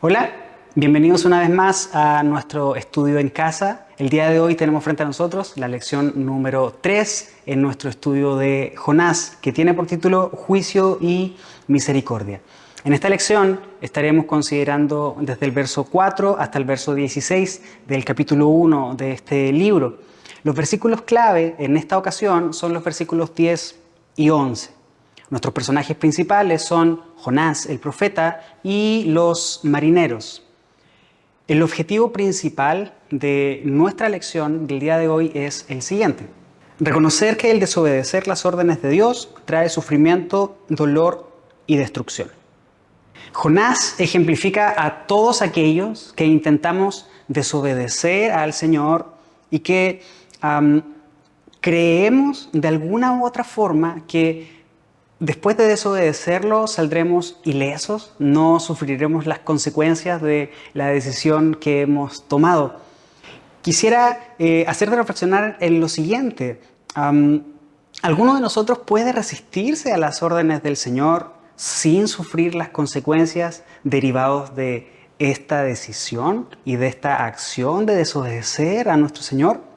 Hola, bienvenidos una vez más a nuestro estudio en casa. El día de hoy tenemos frente a nosotros la lección número 3 en nuestro estudio de Jonás, que tiene por título Juicio y Misericordia. En esta lección estaremos considerando desde el verso 4 hasta el verso 16 del capítulo 1 de este libro. Los versículos clave en esta ocasión son los versículos 10 y 11. Nuestros personajes principales son Jonás, el profeta, y los marineros. El objetivo principal de nuestra lección del día de hoy es el siguiente: reconocer que el desobedecer las órdenes de Dios trae sufrimiento, dolor y destrucción. Jonás ejemplifica a todos aquellos que intentamos desobedecer al Señor y que creemos de alguna u otra forma que después de desobedecerlo saldremos ilesos, no sufriremos las consecuencias de la decisión que hemos tomado. Quisiera hacerte reflexionar en lo siguiente. ¿Alguno de nosotros puede resistirse a las órdenes del Señor sin sufrir las consecuencias derivadas de esta decisión y de esta acción de desobedecer a nuestro Señor?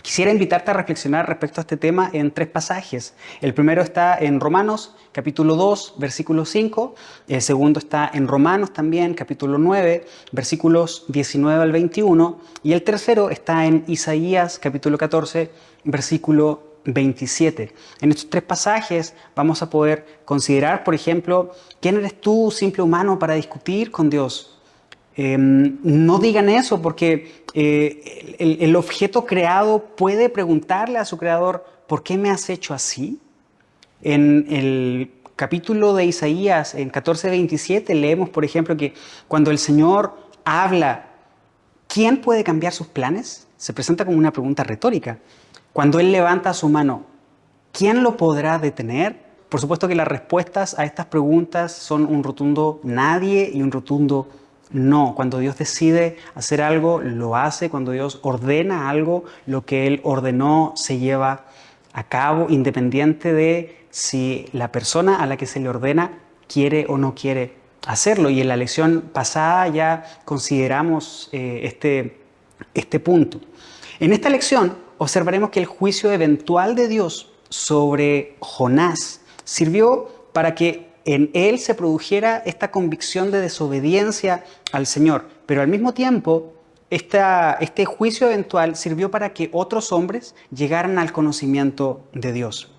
Quisiera invitarte a reflexionar respecto a este tema en 3 pasajes. El primero está en Romanos, capítulo 2, versículo 5. El segundo está en Romanos también, capítulo 9, versículos 19 al 21. Y el tercero está en Isaías, capítulo 14, versículo 27. En estos 3 pasajes vamos a poder considerar, por ejemplo, ¿quién eres tú, simple humano, para discutir con Dios? No digan eso porque el objeto creado puede preguntarle a su creador: ¿por qué me has hecho así? En el capítulo de Isaías, en 14:27, leemos, por ejemplo, que cuando el Señor habla, ¿quién puede cambiar sus planes? Se presenta como una pregunta retórica. Cuando Él levanta su mano, ¿quién lo podrá detener? Por supuesto que las respuestas a estas preguntas son un rotundo nadie y un rotundo no. Cuando Dios decide hacer algo, lo hace. Cuando Dios ordena algo, lo que Él ordenó se lleva a cabo, independiente de si la persona a la que se le ordena quiere o no quiere hacerlo. Y en la lección pasada ya consideramos este punto. En esta lección observaremos que el juicio eventual de Dios sobre Jonás sirvió para que en él se produjera esta convicción de desobediencia al Señor. Pero al mismo tiempo, este juicio eventual sirvió para que otros hombres llegaran al conocimiento de Dios.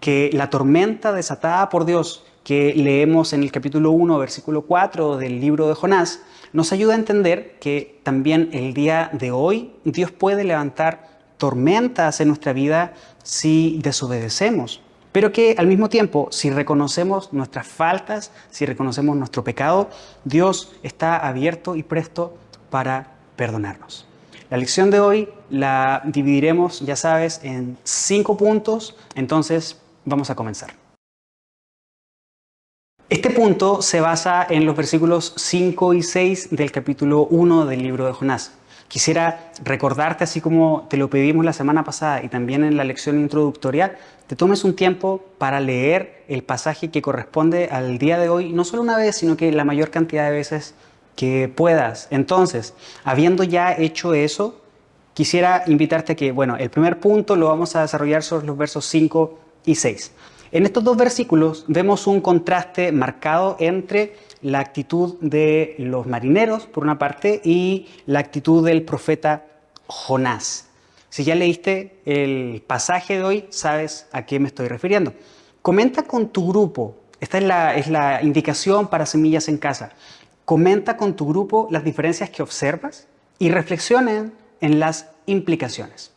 Que la tormenta desatada por Dios, que leemos en el capítulo 1, versículo 4 del libro de Jonás, nos ayuda a entender que también el día de hoy Dios puede levantar tormentas en nuestra vida si desobedecemos. Pero que al mismo tiempo, si reconocemos nuestras faltas, si reconocemos nuestro pecado, Dios está abierto y presto para perdonarnos. La lección de hoy la dividiremos, ya sabes, en 5 puntos, entonces vamos a comenzar. Este punto se basa en los versículos 5 y 6 del capítulo 1 del libro de Jonás. Quisiera recordarte, así como te lo pedimos la semana pasada y también en la lección introductoria, te tomes un tiempo para leer el pasaje que corresponde al día de hoy, no solo una vez, sino que la mayor cantidad de veces que puedas. Entonces, habiendo ya hecho eso, quisiera invitarte a que, el primer punto lo vamos a desarrollar sobre los versos 5 y 6. En estos 2 versículos vemos un contraste marcado entre la actitud de los marineros, por una parte, y la actitud del profeta Jonás. Si ya leíste el pasaje de hoy, sabes a qué me estoy refiriendo. Comenta con tu grupo. Esta es la indicación para semillas en casa. Comenta con tu grupo las diferencias que observas y reflexionen en las implicaciones.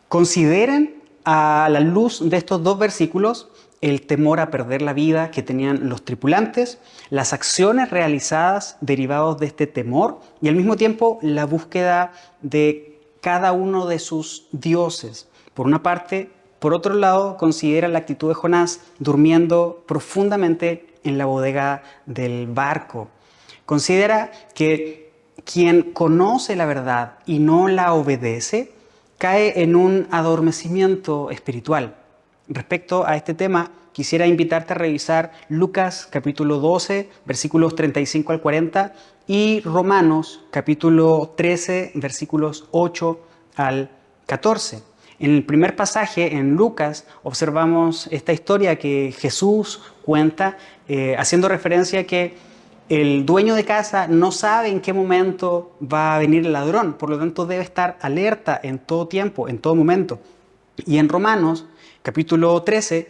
Consideren a la luz de estos 2 versículos el temor a perder la vida que tenían los tripulantes, las acciones realizadas derivadas de este temor y al mismo tiempo la búsqueda de cada uno de sus dioses. Por una parte, por otro lado, considera la actitud de Jonás durmiendo profundamente en la bodega del barco. Considera que quien conoce la verdad y no la obedece cae en un adormecimiento espiritual. respecto a este tema, quisiera invitarte a revisar Lucas capítulo 12, versículos 35 al 40 y Romanos capítulo 13, versículos 8 al 14. En el primer pasaje, en Lucas, observamos esta historia que Jesús cuenta, haciendo referencia a que el dueño de casa no sabe en qué momento va a venir el ladrón, por lo tanto debe estar alerta en todo tiempo, en todo momento. Y en Romanos, capítulo 13,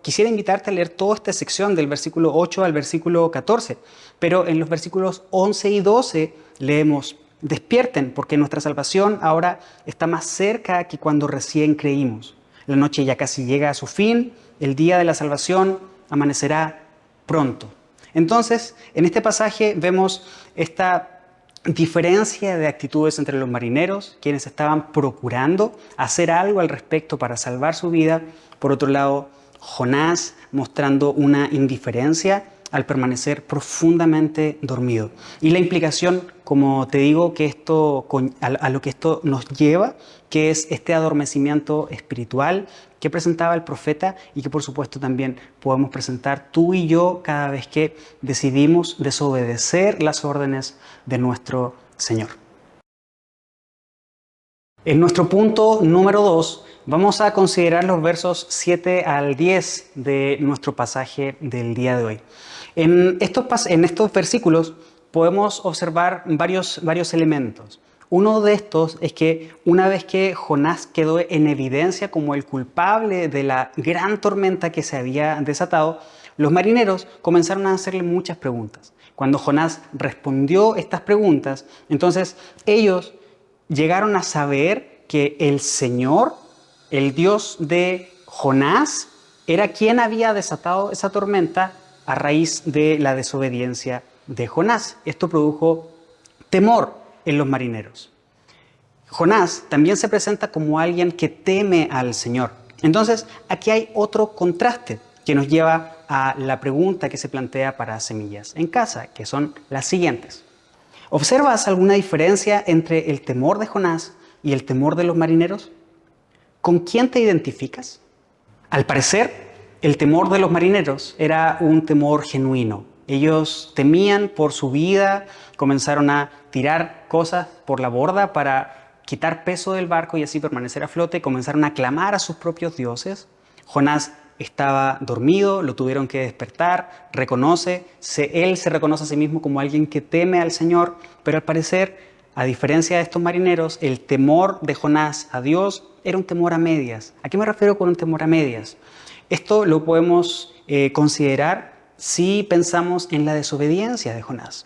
quisiera invitarte a leer toda esta sección del versículo 8 al versículo 14, pero en los versículos 11 y 12 leemos: despierten, porque nuestra salvación ahora está más cerca que cuando recién creímos. La noche ya casi llega a su fin, el día de la salvación amanecerá pronto. Entonces, en este pasaje vemos esta diferencia de actitudes entre los marineros, quienes estaban procurando hacer algo al respecto para salvar su vida. Por otro lado, Jonás mostrando una indiferencia al permanecer profundamente dormido. Y la implicación, como te digo, que a lo que esto nos lleva, que es este adormecimiento espiritual que presentaba el profeta y que por supuesto también podemos presentar tú y yo cada vez que decidimos desobedecer las órdenes de nuestro Señor. En nuestro punto número 2 vamos a considerar los versos 7 al 10 de nuestro pasaje del día de hoy. En estos versículos podemos observar varios elementos. Uno de estos es que una vez que Jonás quedó en evidencia como el culpable de la gran tormenta que se había desatado, los marineros comenzaron a hacerle muchas preguntas. Cuando Jonás respondió estas preguntas, entonces ellos llegaron a saber que el Señor, el Dios de Jonás, era quien había desatado esa tormenta a raíz de la desobediencia de Jonás. Esto produjo temor en los marineros. Jonás también se presenta como alguien que teme al Señor. Entonces, aquí hay otro contraste que nos lleva a la pregunta que se plantea para Semillas en Casa, que son las siguientes. ¿Observas alguna diferencia entre el temor de Jonás y el temor de los marineros? ¿Con quién te identificas? Al parecer, el temor de los marineros era un temor genuino. Ellos temían por su vida, comenzaron a tirar cosas por la borda para quitar peso del barco y así permanecer a flote, comenzaron a clamar a sus propios dioses. Jonás estaba dormido, lo tuvieron que despertar, él se reconoce a sí mismo como alguien que teme al Señor, pero al parecer, a diferencia de estos marineros, el temor de Jonás a Dios era un temor a medias. ¿A qué me refiero con un temor a medias? Esto lo podemos considerar si pensamos en la desobediencia de Jonás.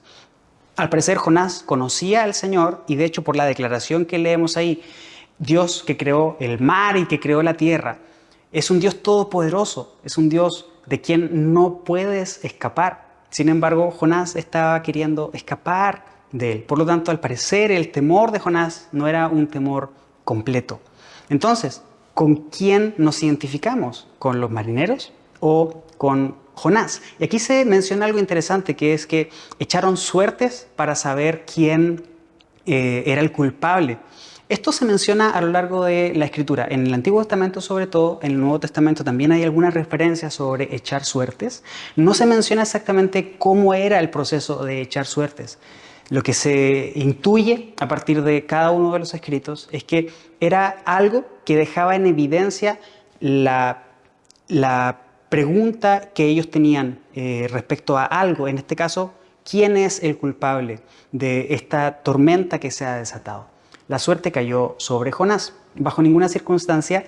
Al parecer, Jonás conocía al Señor y de hecho por la declaración que leemos ahí, Dios que creó el mar y que creó la tierra, es un Dios todopoderoso, es un Dios de quien no puedes escapar. Sin embargo, Jonás estaba queriendo escapar de él. Por lo tanto, al parecer, el temor de Jonás no era un temor completo. Entonces, ¿con quién nos identificamos? ¿Con los marineros o con Jonás? Y aquí se menciona algo interesante, que es que echaron suertes para saber quién era el culpable. Esto se menciona a lo largo de la Escritura. En el Antiguo Testamento, sobre todo, en el Nuevo Testamento también hay algunas referencias sobre echar suertes. No se menciona exactamente cómo era el proceso de echar suertes. Lo que se intuye a partir de cada uno de los escritos es que era algo que dejaba en evidencia la pregunta que ellos tenían respecto a algo. En este caso, ¿quién es el culpable de esta tormenta que se ha desatado? La suerte cayó sobre Jonás. Bajo ninguna circunstancia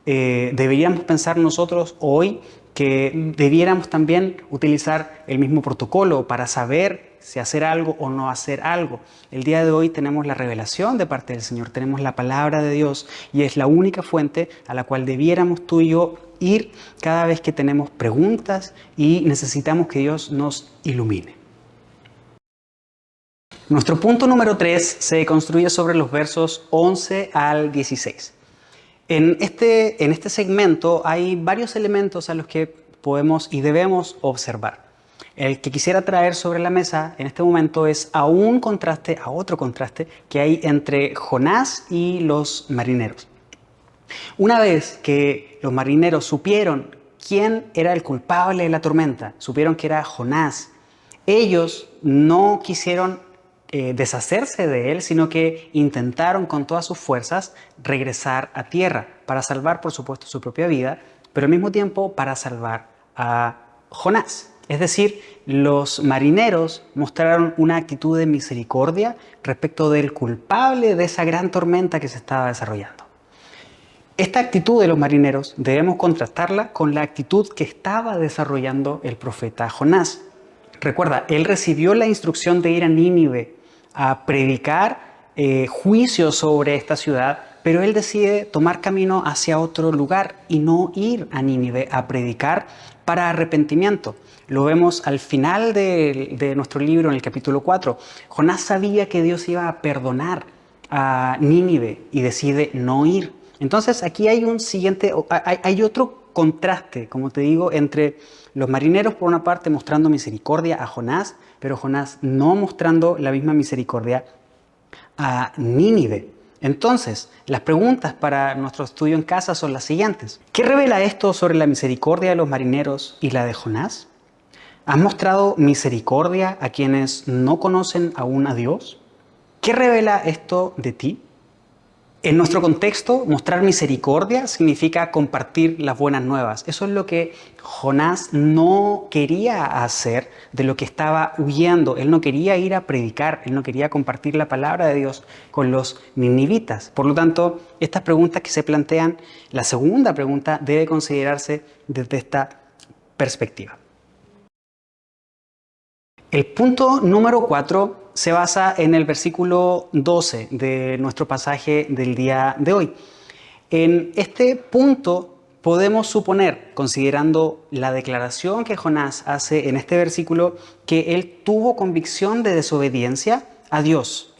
deberíamos pensar nosotros hoy que debiéramos también utilizar el mismo protocolo para saber si hacer algo o no hacer algo. El día de hoy tenemos la revelación de parte del Señor, tenemos la palabra de Dios y es la única fuente a la cual debiéramos tú y yo ir cada vez que tenemos preguntas y necesitamos que Dios nos ilumine. Nuestro punto número 3 se construye sobre los versos 11 al 16. En este segmento hay varios elementos a los que podemos y debemos observar. El que quisiera traer sobre la mesa en este momento es a otro contraste que hay entre Jonás y los marineros. Una vez que los marineros supieron quién era el culpable de la tormenta, supieron que era Jonás, ellos no quisieron deshacerse de él, sino que intentaron con todas sus fuerzas regresar a tierra para salvar, por supuesto, su propia vida, pero al mismo tiempo para salvar a Jonás. Es decir, los marineros mostraron una actitud de misericordia respecto del culpable de esa gran tormenta que se estaba desarrollando. Esta actitud de los marineros debemos contrastarla con la actitud que estaba desarrollando el profeta Jonás. Recuerda, él recibió la instrucción de ir a Nínive a predicar juicio sobre esta ciudad, pero él decide tomar camino hacia otro lugar y no ir a Nínive a predicar para arrepentimiento. Lo vemos al final de nuestro libro, en el capítulo 4. Jonás sabía que Dios iba a perdonar a Nínive y decide no ir. Entonces aquí hay otro contraste, como te digo, entre los marineros por una parte mostrando misericordia a Jonás, pero Jonás no mostrando la misma misericordia a Nínive. Entonces, las preguntas para nuestro estudio en casa son las siguientes. ¿Qué revela esto sobre la misericordia de los marineros y la de Jonás? ¿Has mostrado misericordia a quienes no conocen aún a Dios? ¿Qué revela esto de ti? En nuestro contexto, mostrar misericordia significa compartir las buenas nuevas. Eso es lo que Jonás no quería hacer, de lo que estaba huyendo. Él no quería ir a predicar, él no quería compartir la palabra de Dios con los ninivitas. Por lo tanto, estas preguntas que se plantean, la segunda pregunta debe considerarse desde esta perspectiva. El punto número 4 se basa en el versículo 12 de nuestro pasaje del día de hoy. En este punto podemos suponer, considerando la declaración que Jonás hace en este versículo, que él tuvo convicción de desobediencia a Dios,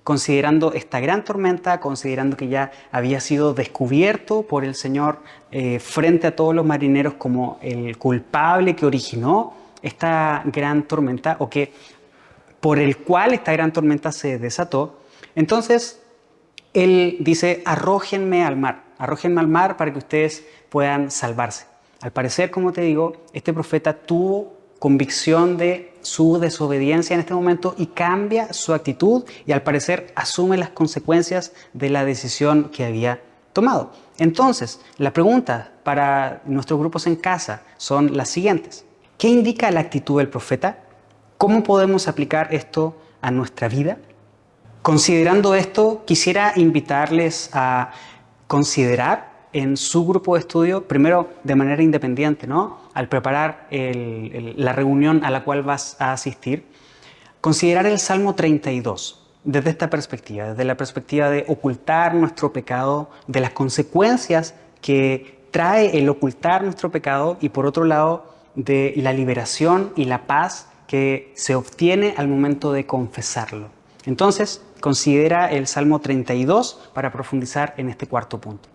considerando esta gran tormenta, considerando que ya había sido descubierto por el Señor frente a todos los marineros como el culpable que originó esta gran tormenta, o que por el cual esta gran tormenta se desató. Entonces él dice: arrójenme al mar para que ustedes puedan salvarse. Al parecer, como te digo, este profeta tuvo convicción de su desobediencia en este momento y cambia su actitud, y al parecer asume las consecuencias de la decisión que había tomado. Entonces, la pregunta para nuestros grupos en casa son las siguientes. ¿Qué indica la actitud del profeta? ¿Cómo podemos aplicar esto a nuestra vida? Considerando esto, quisiera invitarles a considerar en su grupo de estudio, primero de manera independiente, ¿no? Al preparar la reunión a la cual vas a asistir, considerar el Salmo 32 desde esta perspectiva, desde la perspectiva de ocultar nuestro pecado, de las consecuencias que trae el ocultar nuestro pecado, y por otro lado, de la liberación y la paz que se obtiene al momento de confesarlo. Entonces, considera el Salmo 32 para profundizar en este cuarto punto.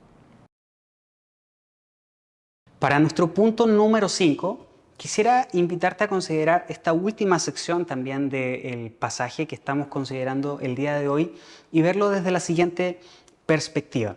Para nuestro punto número 5, quisiera invitarte a considerar esta última sección también del pasaje que estamos considerando el día de hoy y verlo desde la siguiente perspectiva.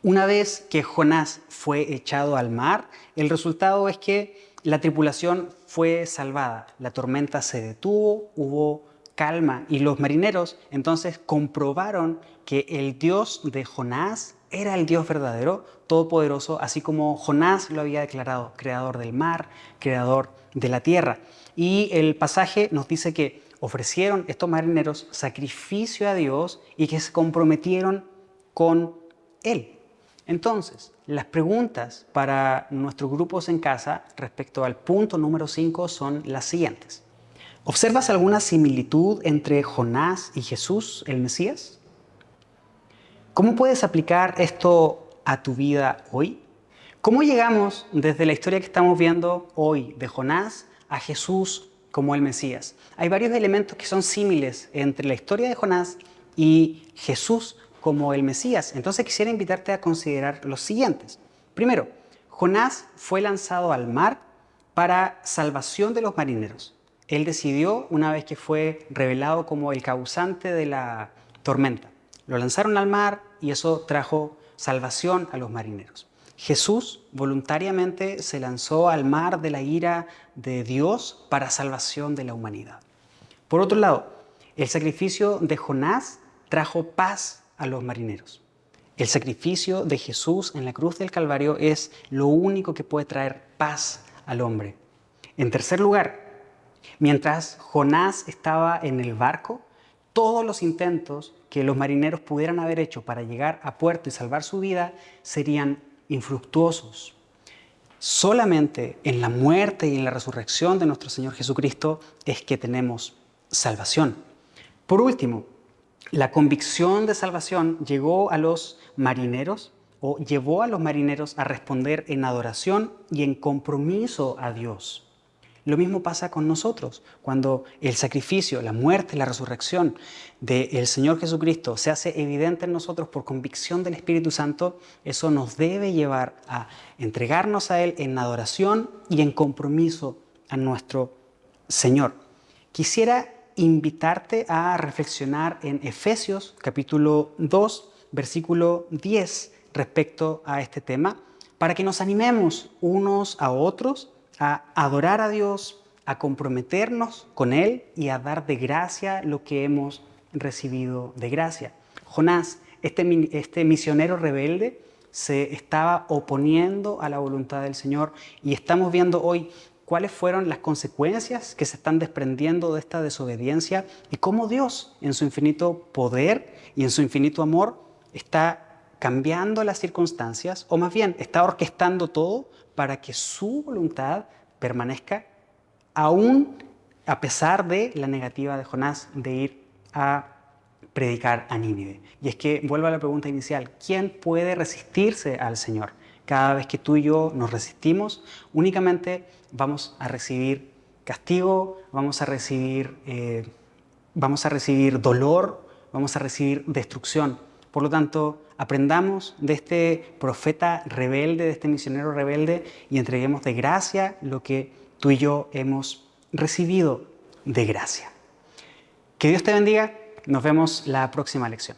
Una vez que Jonás fue echado al mar, el resultado es que la tripulación fue salvada, la tormenta se detuvo, hubo calma, y los marineros entonces comprobaron que el Dios de Jonás era el Dios verdadero, todopoderoso, así como Jonás lo había declarado, creador del mar, creador de la tierra. Y el pasaje nos dice que ofrecieron estos marineros sacrificio a Dios y que se comprometieron con Él. Entonces, las preguntas para nuestros grupos en casa respecto al punto número 5 son las siguientes. ¿Observas alguna similitud entre Jonás y Jesús, el Mesías? ¿Cómo puedes aplicar esto a tu vida hoy? ¿Cómo llegamos desde la historia que estamos viendo hoy de Jonás a Jesús como el Mesías? Hay varios elementos que son símiles entre la historia de Jonás y Jesús como el Mesías. Entonces quisiera invitarte a considerar los siguientes. Primero, Jonás fue lanzado al mar para salvación de los marineros. Él decidió, una vez que fue revelado como el causante de la tormenta, lo lanzaron al mar y eso trajo salvación a los marineros. Jesús voluntariamente se lanzó al mar de la ira de Dios para salvación de la humanidad. Por otro lado, el sacrificio de Jonás trajo paz a los marineros. El sacrificio de Jesús en la cruz del Calvario es lo único que puede traer paz al hombre. En tercer lugar, mientras Jonás estaba en el barco, todos los intentos que los marineros pudieran haber hecho para llegar a puerto y salvar su vida serían infructuosos. Solamente en la muerte y en la resurrección de nuestro Señor Jesucristo es que tenemos salvación. Por último, la convicción de salvación llegó a los marineros o llevó a los marineros a responder en adoración y en compromiso a Dios. Lo mismo pasa con nosotros. Cuando el sacrificio, la muerte y la resurrección del Señor Jesucristo se hace evidente en nosotros por convicción del Espíritu Santo, eso nos debe llevar a entregarnos a Él en adoración y en compromiso a nuestro Señor. Quisiera invitarte a reflexionar en Efesios capítulo 2, versículo 10 respecto a este tema, para que nos animemos unos a otros a adorar a Dios, a comprometernos con Él y a dar de gracia lo que hemos recibido de gracia. Jonás, este misionero rebelde, se estaba oponiendo a la voluntad del Señor y estamos viendo hoy cuáles fueron las consecuencias que se están desprendiendo de esta desobediencia y cómo Dios, en su infinito poder y en su infinito amor, está cambiando las circunstancias, o más bien está orquestando todo para que su voluntad permanezca aún a pesar de la negativa de Jonás de ir a predicar a Nínive. Y es que, vuelvo a la pregunta inicial, ¿quién puede resistirse al Señor? Cada vez que tú y yo nos resistimos, únicamente vamos a recibir castigo, vamos a recibir dolor, vamos a recibir destrucción. Por lo tanto, aprendamos de este profeta rebelde, de este misionero rebelde, y entreguemos de gracia lo que tú y yo hemos recibido de gracia. Que Dios te bendiga. Nos vemos la próxima lección.